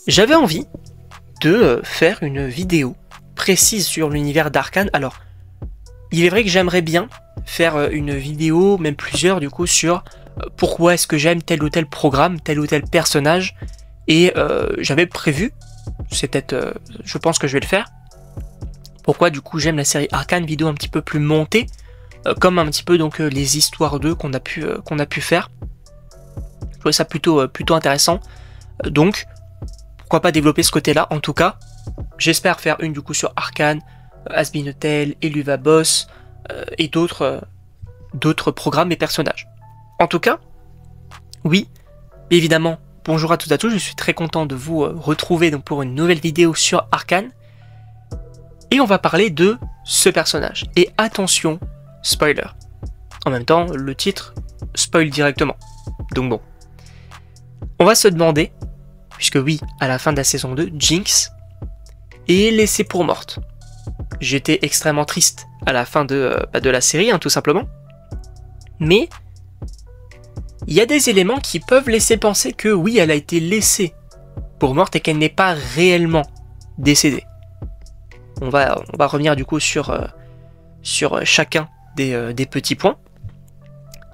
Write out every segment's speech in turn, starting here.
j'avais envie de faire une vidéo précise sur l'univers d'Arcane. Alors, il est vrai que j'aimerais bien faire une vidéo, même plusieurs du coup, sur pourquoi est-ce que j'aime tel ou tel programme, tel ou tel personnage, et j'avais prévu, c'est peut-être, je pense que je vais le faire, pourquoi du coup j'aime la série Arcane, vidéo un petit peu plus montée, comme un petit peu donc les histoires 2 qu'on a pu faire. Je trouvais ça plutôt intéressant, donc pourquoi pas développer ce côté-là. En tout cas, j'espère faire une du coup sur Arcane, Has-Been Hotel, Eluva Boss et d'autres programmes et personnages. En tout cas, oui, évidemment, bonjour à toutes et à tous, je suis très content de vous retrouver donc pour une nouvelle vidéo sur Arcane. Et on va parler de ce personnage. Et attention, spoiler. En même temps, le titre spoil directement. Donc bon. On va se demander, puisque oui, à la fin de la saison 2, Jinx est laissée pour morte. J'étais extrêmement triste à la fin de la série, hein, tout simplement. Mais il y a des éléments qui peuvent laisser penser que oui, elle a été laissée pour morte et qu'elle n'est pas réellement décédée. On va revenir du coup sur chacun des petits points.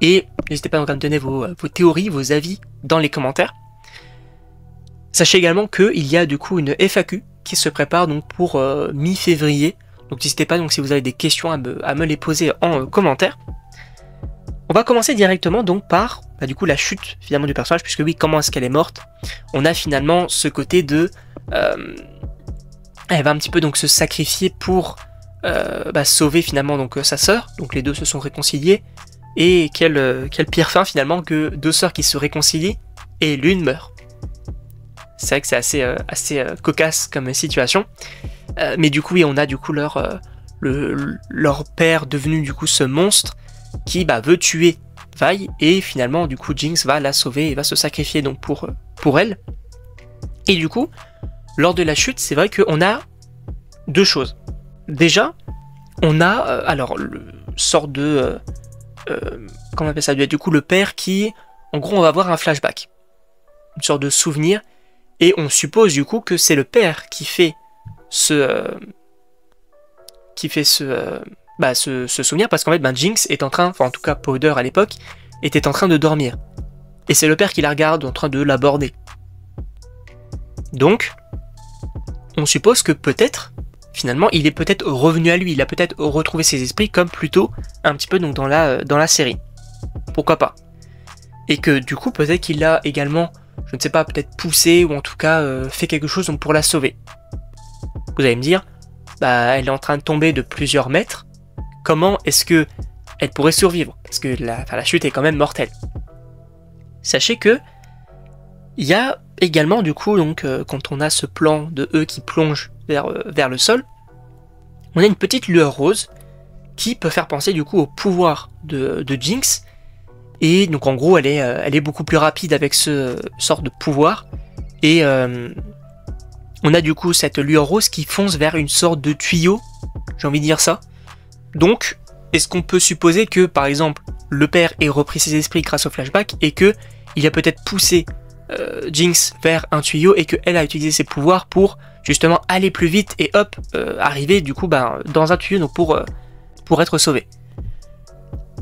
Et n'hésitez pas donc à me donner vos théories, vos avis dans les commentaires. Sachez également qu'il y a du coup une FAQ qui se prépare donc pour mi-février. Donc n'hésitez pas donc si vous avez des questions à me les poser en commentaire. On va commencer directement donc par du coup la chute finalement du personnage, puisque oui, comment est-ce qu'elle est morte? On a finalement ce côté de elle va un petit peu donc se sacrifier pour sauver finalement donc sa sœur. Donc les deux se sont réconciliés. Et quelle pire fin finalement que deux sœurs qui se réconcilient et l'une meurt. C'est vrai que c'est assez cocasse comme situation. Mais du coup, oui, on a du coup leur père devenu du coup ce monstre qui veut tuer Vi, et finalement du coup Jinx va la sauver et va se sacrifier donc pour elle. Et du coup, lors de la chute, c'est vrai qu'on a deux choses. Déjà, on a alors le sort de comment on appelle ça, du coup le père qui, en gros, on va avoir un flashback, une sorte de souvenir, et on suppose du coup que c'est le père qui fait ce souvenir, parce qu'en fait Jinx est en train, enfin en tout cas Powder à l'époque, était en train de dormir, et c'est le père qui la regarde en train de l'aborder. Donc, on suppose que peut-être, finalement, il est peut-être revenu à lui, il a peut-être retrouvé ses esprits, comme plutôt un petit peu donc dans la série. Pourquoi pas? Et que du coup, peut-être qu'il l'a également, je ne sais pas, peut-être poussé, ou en tout cas fait quelque chose donc, pour la sauver. Vous allez me dire, elle est en train de tomber de plusieurs mètres, comment est-ce que elle pourrait survivre? Parce que la chute est quand même mortelle. Sachez que il y a également du coup, donc, quand on a ce plan de eux qui plonge vers le sol, on a une petite lueur rose qui peut faire penser du coup au pouvoir de Jinx. Et donc en gros elle est beaucoup plus rapide avec ce sort de pouvoir. Et on a du coup cette lueur rose qui fonce vers une sorte de tuyau, j'ai envie de dire ça. Donc est-ce qu'on peut supposer que par exemple le père ait repris ses esprits grâce au flashback et que il a peut-être poussé Jinx vers un tuyau et qu'elle a utilisé ses pouvoirs pour justement aller plus vite et hop, arriver du coup dans un tuyau donc pour être sauvé.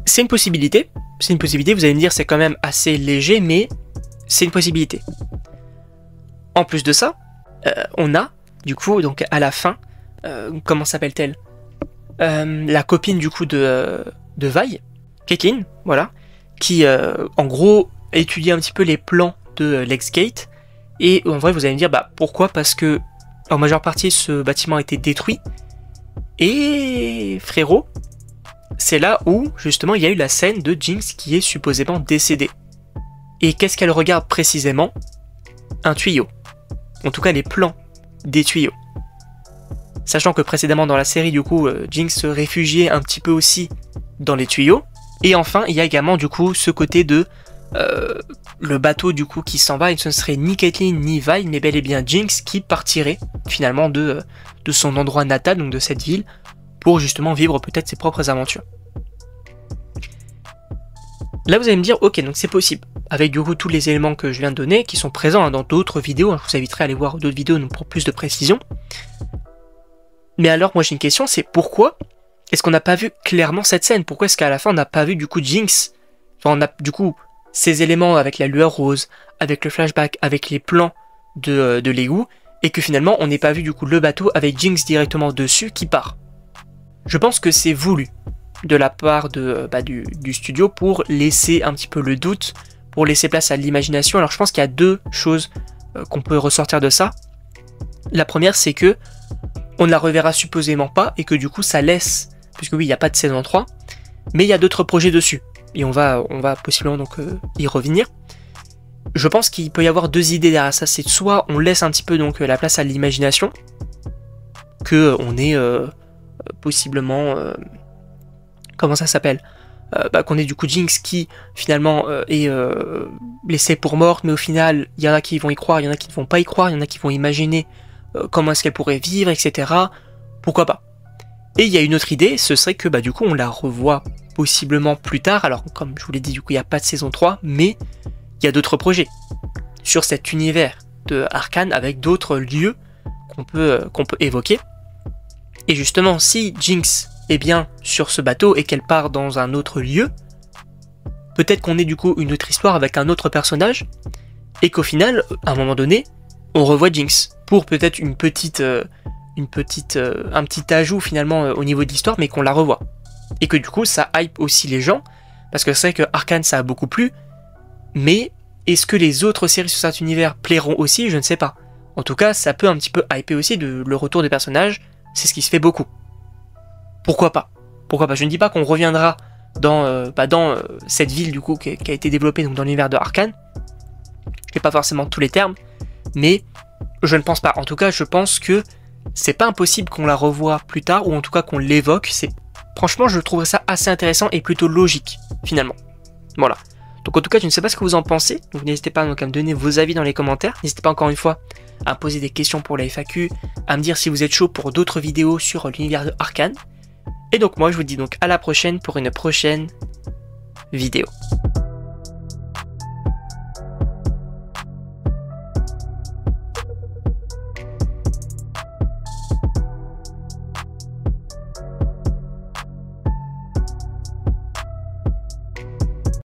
C'est une possibilité, vous allez me dire c'est quand même assez léger, mais c'est une possibilité. En plus de ça, on a du coup donc à la fin, comment s'appelle-t-elle, la copine du coup de Vi, Caitlyn, voilà, qui en gros étudie un petit peu les plans de Lexgate, et en vrai vous allez me dire pourquoi, parce que en majeure partie ce bâtiment a été détruit, et frérot, c'est là où justement il y a eu la scène de Jinx qui est supposément décédée. Et qu'est-ce qu'elle regarde précisément? Un tuyau. En tout cas les plans des tuyaux. Sachant que précédemment dans la série du coup Jinx se réfugiait un petit peu aussi dans les tuyaux. Et enfin il y a également du coup ce côté de le bateau du coup qui s'en va, et ce ne serait ni Caitlyn ni Vi, mais bel et bien Jinx qui partirait finalement de son endroit natal, donc de cette ville, pour justement vivre peut-être ses propres aventures. Là vous allez me dire, ok, donc c'est possible. avec du coup tous les éléments que je viens de donner, qui sont présents hein, dans d'autres vidéos, je vous inviterai à aller voir d'autres vidéos pour plus de précision. Mais alors moi j'ai une question, c'est pourquoi est-ce qu'on n'a pas vu clairement cette scène? Pourquoi est-ce qu'à la fin on n'a pas vu du coup Jinx? Enfin, on a du coup ces éléments avec la lueur rose, avec le flashback, avec les plans de l'égout, et que finalement on n'ait pas vu du coup le bateau avec Jinx directement dessus qui part. Je pense que c'est voulu de la part du studio pour laisser un petit peu le doute, pour laisser place à l'imagination. Alors je pense qu'il y a deux choses qu'on peut ressortir de ça. La première c'est que on ne la reverra supposément pas et que du coup ça laisse, puisque oui il n'y a pas de saison 3, mais il y a d'autres projets dessus et on va possiblement donc y revenir. Je pense qu'il peut y avoir deux idées derrière ça, c'est soit on laisse un petit peu donc la place à l'imagination, que on est possiblement comment ça s'appelle, qu'on ait du coup Jinx qui finalement est laissée pour morte, mais au final il y en a qui vont y croire, il y en a qui ne vont pas y croire, il y en a qui vont imaginer comment est-ce qu'elle pourrait vivre, etc. Pourquoi pas. Et il y a une autre idée, ce serait que du coup on la revoit possiblement plus tard. Alors comme je vous l'ai dit, du coup il n'y a pas de saison 3, mais il y a d'autres projets sur cet univers de Arcane avec d'autres lieux qu'on peut évoquer. Et justement, si Jinx est bien sur ce bateau et qu'elle part dans un autre lieu, peut-être qu'on ait du coup une autre histoire avec un autre personnage et qu'au final, à un moment donné, on revoit Jinx pour peut-être un petit ajout finalement au niveau de l'histoire, mais qu'on la revoit. Et que du coup, ça hype aussi les gens, parce que c'est vrai que Arcane ça a beaucoup plu, mais est-ce que les autres séries sur cet univers plairont aussi? Je ne sais pas. En tout cas, ça peut un petit peu hyper aussi le retour des personnages, c'est ce qui se fait beaucoup. Pourquoi pas? Pourquoi pas? Je ne dis pas qu'on reviendra dans cette ville du coup qui a été développée donc, dans l'univers de Arcane. Je n'ai pas forcément tous les termes, mais je ne pense pas. En tout cas, je pense que c'est pas impossible qu'on la revoie plus tard, ou en tout cas qu'on l'évoque. Franchement, je trouverais ça assez intéressant et plutôt logique, finalement. Voilà. Donc en tout cas, je ne sais pas ce que vous en pensez, donc n'hésitez pas donc à me donner vos avis dans les commentaires, n'hésitez pas encore une fois à me poser des questions pour la FAQ, à me dire si vous êtes chaud pour d'autres vidéos sur l'univers de Arcane, et donc moi je vous dis donc à la prochaine pour une prochaine vidéo.